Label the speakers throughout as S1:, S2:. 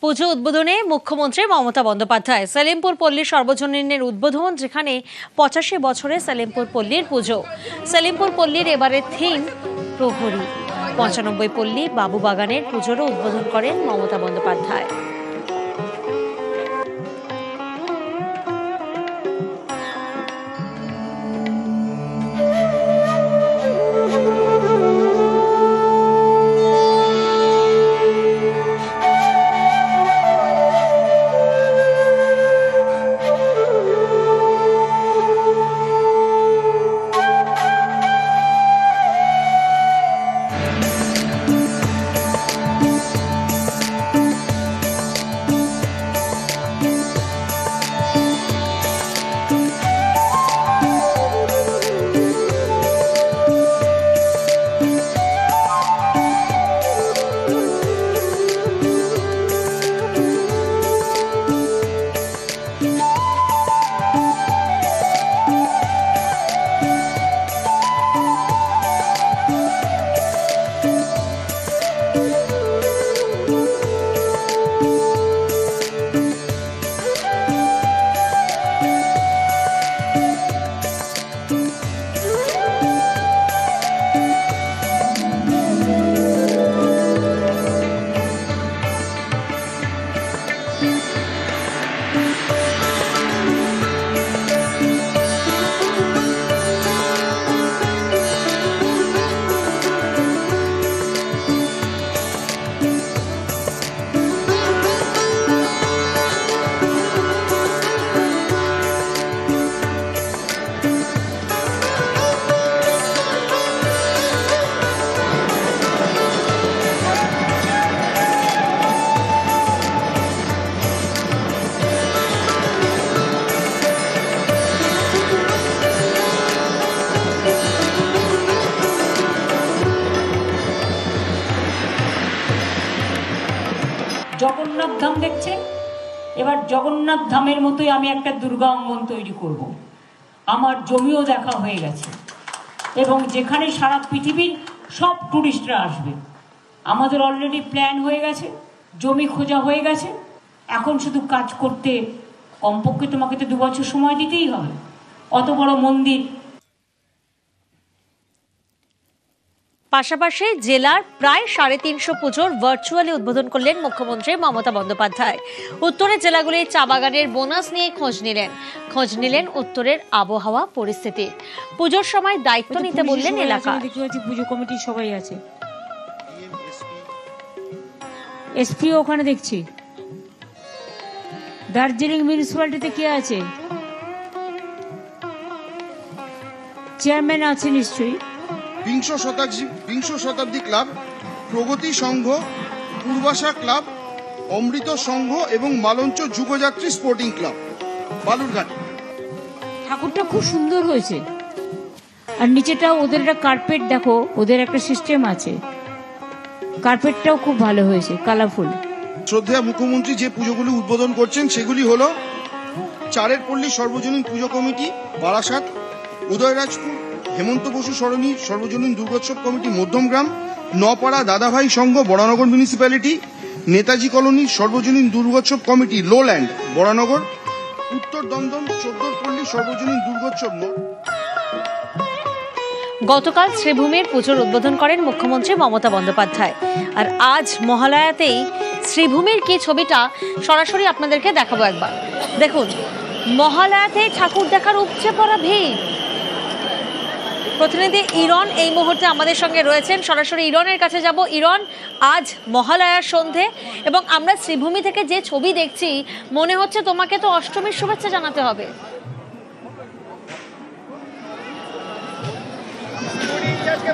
S1: পুজো উদ্বোধনে মুখ্যমন্ত্রী মমতা বন্দ্যোপাধ্যায় সেলিমপুর পল্লী সর্বজনীনের উদ্বোধন, যেখানে 85 বছরে সেলিমপুর পল্লীর পুজো। সেলিমপুর পল্লীর এবারের থিম প্রহরী। 95 পল্লী বাবুবাগানের পুজোরও উদ্বোধন করেন মমতা বন্দ্যোপাধ্যায়।
S2: জগন্নাথ ধাম দেখছেন, এবার জগন্নাথ ধামের মতোই আমি একটা দুর্গা অঙ্গন তৈরি করব। আমার জমিও দেখা হয়ে গেছে এবং যেখানে সারা পৃথিবীর সব টুরিস্টরা আসবে। আমাদের অলরেডি প্ল্যান হয়ে গেছে, জমি খোঁজা হয়ে গেছে। এখন শুধু কাজ করতে কমপক্ষে তোমাকে তো 2 বছর সময় দিতেই হবে। অত বড় মন্দির।
S1: পাশাপাশি জেলার প্রায় 350 পুজোর ভার্চুয়ালি উদ্বোধন করলেন মুখ্যমন্ত্রী মমতা বন্দ্যোপাধ্যায়। উত্তরের জেলাগুলির চা বাগানের বোনাস নিয়ে খোঁজ নিলেন উত্তরের আবহাওয়া পরিস্থিতি। পুজোর সময় দায়িত্ব নিতে বললেন এলাকা।
S2: পুজো কমিটি সবাই আছে, এসপি ওখানে দেখছি। দার্জিলিং মিউনিসিপ্যালিটিতে কে আছে? চেয়ারম্যান আছে নিশ্চয়ই।
S3: বিংশ শতাব্দী ক্লাব, প্রগতি সংঘ, পূর্বাশা ক্লাব, অমৃত সংঘ এবং মালঞ্চ যুগযাত্রী স্পোর্টিং ক্লাব, বালুরঘাট।
S2: ঠাকুরটা খুব সুন্দর হয়েছে, আর নিচেটা ওদের একটা কার্পেট, দেখো ওদের একটা সিস্টেম আছে, কার্পেটটাও খুব ভালো হয়েছে, কালারফুল।
S3: শ্রদ্ধেয় মুখ্যমন্ত্রী যে পুজোগুলি উদ্বোধন করছেন সেগুলি হলো চারের পল্লী সর্বজনীন পুজো কমিটি বারাসাত, উদয়রাজপুর হেমন্ত বসু সরণি সর্বজনীন দুর্গোৎসব কমিটি মধ্যমগ্রাম, নপাড়া দাদাভাই সংঘ বরানগর মিউনিসিপ্যালিটি, নেতাজি কলোনি সর্বজনীন দুর্গোৎসব কমিটি লোল্যান্ড বরানগর, উত্তর দমদম 14 পল্লী সর্বজনীন দুর্গোৎসব।
S1: গতকাল শ্রীভূমির পুজোর উদ্বোধন করেন মুখ্যমন্ত্রী মমতা বন্দ্যোপাধ্যায়। আর আজ মহালয়াতেই শ্রীভূমির কি ছবিটা সরাসরি আপনাদেরকে দেখাবো। একবার দেখুন, মহালয়াতেই ঠাকুর দেখার উপচে পড়া ভিড়। প্রতিনিধি ইরন এই মুহূর্তে আমাদের সঙ্গে রয়েছেন, সরাসরি ইরনের কাছে যাব। ইরন, আজ মহালয়ার সন্ধে এবং আমরা শ্রীভূমি থেকে যে ছবি দেখছি, মনে হচ্ছে তোমাকে তো অষ্টমীর শুভেচ্ছা জানাতে হবে।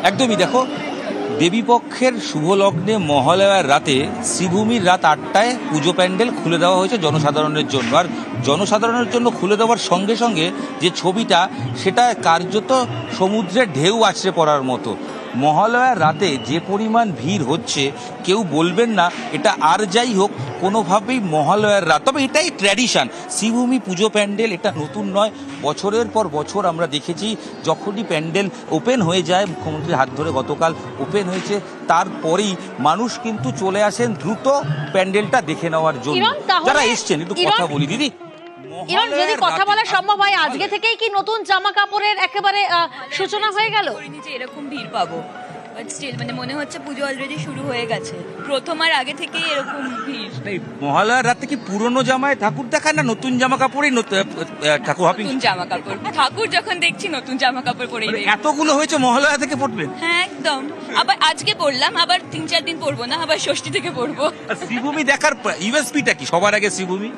S4: একদমই, দেখো দেবীপক্ষের শুভ লগ্নে মহালয়ার রাতে শ্রীভূমির রাত 8টায় পুজো প্যান্ডেল খুলে দেওয়া হয়েছে জনসাধারণের জন্য। আর জনসাধারণের জন্য খুলে দেওয়ার সঙ্গে সঙ্গে যে ছবিটা, সেটা কার্যত সমুদ্রের ঢেউ আছড়ে পড়ার মতো। মহালয়ার রাতে যে পরিমাণ ভিড় হচ্ছে কেউ বলবেন না এটা আর যাই হোক কোনোভাবেই মহালয়ার রাত। তবে এটাই ট্র্যাডিশন, শ্রীভূমি পুজো প্যান্ডেল এটা নতুন নয়, বছরের পর বছর আমরা দেখেছি যখনই প্যান্ডেল ওপেন হয়ে যায়, মুখ্যমন্ত্রীর হাত ধরে গতকাল ওপেন হয়েছে, তারপরেই মানুষ কিন্তু চলে আসেন দ্রুত প্যান্ডেলটা দেখে নেওয়ার জন্য। যারা এসছেন একটু কথা বলি দিদি,
S1: ইরন যদি কথা বলা সম্ভব হয়, আজকে থেকেই কি নতুন জামা কাপড়ের একেবারে সূচনা হয়ে গেল?
S5: যে এরকম ভিড় পাবো, বাট স্টিল মানে মনে হচ্ছে পুজো অলরেডি শুরু হয়ে গেছে, প্রথম আর আগে থেকেই এরকম ভিড়।
S4: মহালয়ার রাতে কি পুরনো জামায় ঠাকুর দেখায় না নতুন জামা কাপড়েই ঠাকুর হপিং?
S5: নতুন জামা কাপড়, ঠাকুর যখন দেখছি নতুন জামা কাপড় পরেই দেখি।
S4: এতগুলো হয়েছে মহালয়া থেকে পড়বেন?
S5: হ্যাঁ একদম, আবার আজকে পড়লাম, আবার 3-4 দিন পরবো না, আবার ষষ্ঠী থেকে পরবো।
S4: শ্রীভূমি দেখার ইউএসপিটা কি সবার আগে শ্রীভূমি?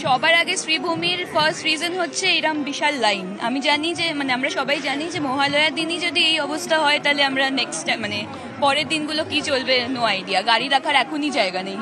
S5: সবার আগে শ্রীভূমির ফার্স্ট রিজন হচ্ছে এরম বিশাল লাইন। আমি জানি যে মানে আমরা সবাই জানি যে মহালয়ার দিনই যদি এই অবস্থা হয় তাহলে আমরা নেক্সট মানে পরের দিনগুলো কি চলবে নো আইডিয়া, গাড়ি রাখার এখনই জায়গা নেই।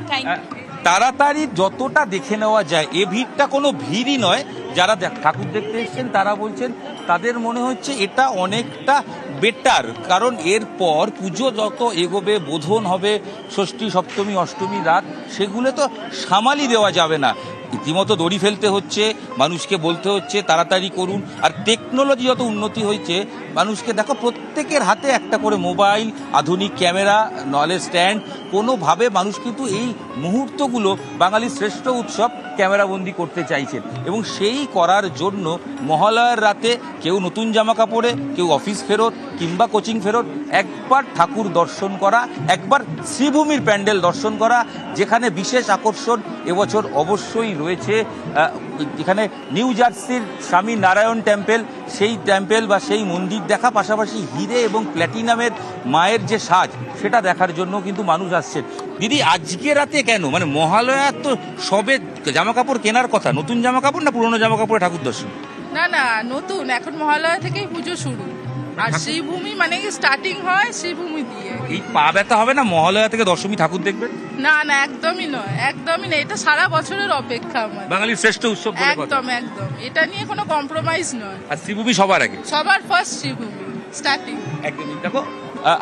S5: Thank you.
S4: তাড়াতাড়ি যতটা দেখে নেওয়া যায়, এ ভিড়টা কোনো ভিড়ই নয়। যারা ঠাকুর দেখতে এসছেন তারা বলছেন তাদের মনে হচ্ছে এটা অনেকটা বেটার, কারণ এরপর পুজো যত এগোবে, বোধন হবে, ষষ্ঠী সপ্তমী অষ্টমী রাত, সেগুলো তো সামালি দেওয়া যাবে না। রীতিমতো দড়ি ফেলতে হচ্ছে, মানুষকে বলতে হচ্ছে তাড়াতাড়ি করুন। আর টেকনোলজি যত উন্নতি হয়েছে, মানুষকে দেখো প্রত্যেকের হাতে একটা করে মোবাইল, আধুনিক ক্যামেরা, নলেজ স্ট্যান্ড, কোনোভাবে মানুষ কিন্তু এই মুহূর্তগুলো বাঙালির শ্রেষ্ঠ উৎসব ক্যামেরাবন্দি করতে চাইছেন। এবং সেই করার জন্য মহালয়ার রাতে কেউ নতুন জামা কাপড়ে, কেউ অফিস ফেরত কিংবা কোচিং ফেরত, একবার ঠাকুর দর্শন করা, একবার শ্রীভূমির প্যান্ডেল দর্শন করা, যেখানে বিশেষ আকর্ষণ এবছর অবশ্যই রয়েছে এখানে নিউ জার্সির স্বামী নারায়ণ টেম্পল, সেই টেম্পল বা সেই মন্দির দেখা, পাশাপাশি হিরে এবং প্ল্যাটিনামের মায়ের যে সাজ সেটা দেখার জন্য কিন্তু মানুষ আসছেন। দিদি আজকে রাতে কেন, মানে মহালয়া তো সবে জামা কাপড় কেনার কথা, নতুন জামা কাপড় না পুরনো জামা কাপড়ে ঠাকুর দর্শন?
S6: না না নতুন, এখন মহালয়া থেকেই পুজো শুরু, আর শ্রীভূমি মানে স্টার্টিং হয় শ্রীভূমি দিয়ে।
S4: এই পা ব্যথা হবে না মহালয়া থেকে দশমী ঠাকুর দেখবেন?
S6: না না একদমই নয়, একদমই না, এটা সারা বছরের অপেক্ষা আমাদের,
S4: বাঙালির শ্রেষ্ঠ উৎসব বলে কথা।
S6: একদম একদম, এটা নিয়ে কোনো কম্প্রোমাইজ নয়।
S4: আর শ্রীভূমি সবার আগে,
S6: সবার ফার্স্ট শ্রীভূমি স্টার্টিং।
S4: একদমই। দেখো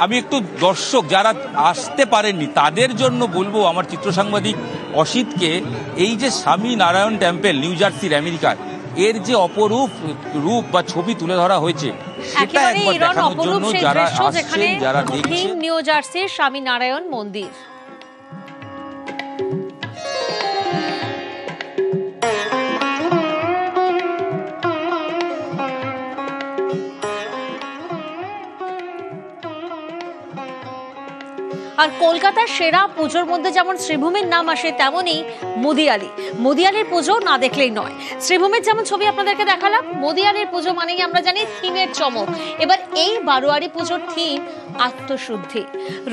S4: আমি একটু দর্শক যারা আসতে পারেননি তাদের জন্য বলবো, আমার চিত্র সাংবাদিক অসিতকে, এই যে স্বামী নারায়ণ টেম্পল নিউ জার্সির আমেরিকার, এর যে অপরূপ রূপ বা ছবি তুলে ধরা হয়েছে সেটা একবার দেখানোর জন্য যারা আসছেন, যারা দেখছেন।
S1: নিউ জার্সির স্বামী নারায়ণ মন্দির। আর কলকাতার সেরা পুজোর মধ্যে যেমন শ্রীভূমির নাম আসে, তেমনই মুদিয়ালির পুজো না দেখলেই নয়। শ্রীভূমির যেমন ছবি আপনাদেরকে দেখালাম, মুদিয়ালির পুজো মানেই আমরা জানি থিমের চমক। এবার এই বারোয়ারি পুজোর থিম আত্মশুদ্ধি।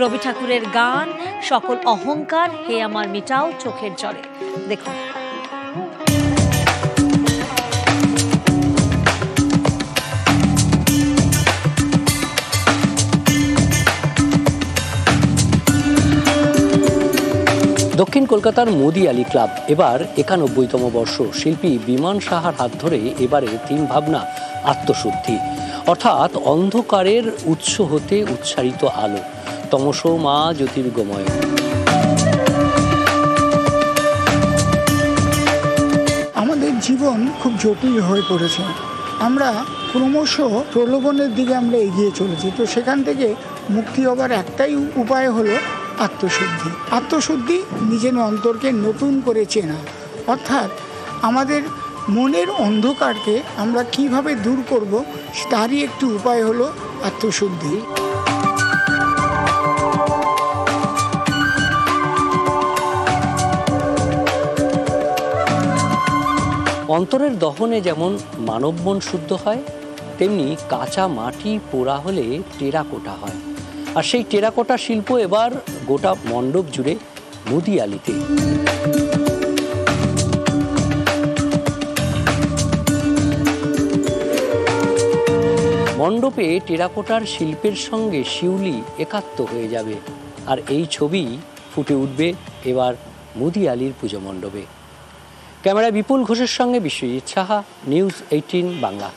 S1: রবি ঠাকুরের গান, সকল অহংকার হে আমার মিটাও চোখের জলে। দেখুন
S7: দক্ষিণ কলকাতার মুদিয়ালি ক্লাব এবার 91তম বর্ষ। শিল্পী বিমান সাহার হাত ধরে এবারে থিম ভাবনা আত্মশুদ্ধি, অর্থাৎ অন্ধকারের উৎস হতে উচ্চারিত আলো, তমসো মা জ্যোতির্গময়।
S8: আমাদের জীবন খুব জটিল হয়ে পড়েছে, আমরা ক্রমশ প্রলোভনের দিকে আমরা এগিয়ে চলেছি। তো সেখান থেকে মুক্তি হবার একটাই উপায় হলো আত্মশুদ্ধি। আত্মশুদ্ধি নিজের অন্তরকে নতুন করে চেনা, অর্থাৎ আমাদের মনের অন্ধকারকে আমরা কিভাবে দূর করব তারই একটি উপায় হলো আত্মশুদ্ধি।
S7: অন্তরের দহনে যেমন মানব মন শুদ্ধ হয়, তেমনি কাঁচা মাটি পোড়া হলে টেরাকোটা হয়। আর সেই টেরাকোটা শিল্প এবার গোটা মণ্ডপ জুড়ে মুদিয়ালিতে। মণ্ডপে টেরাকোটার শিল্পের সঙ্গে শিউলি একাত্ম হয়ে যাবে, আর এই ছবি ফুটে উঠবে এবার মুদিয়ালির পুজো মণ্ডপে। ক্যামেরায় বিপুল ঘোষের সঙ্গে বিশ্বজিৎ সাহা, নিউজ 18 বাংলা।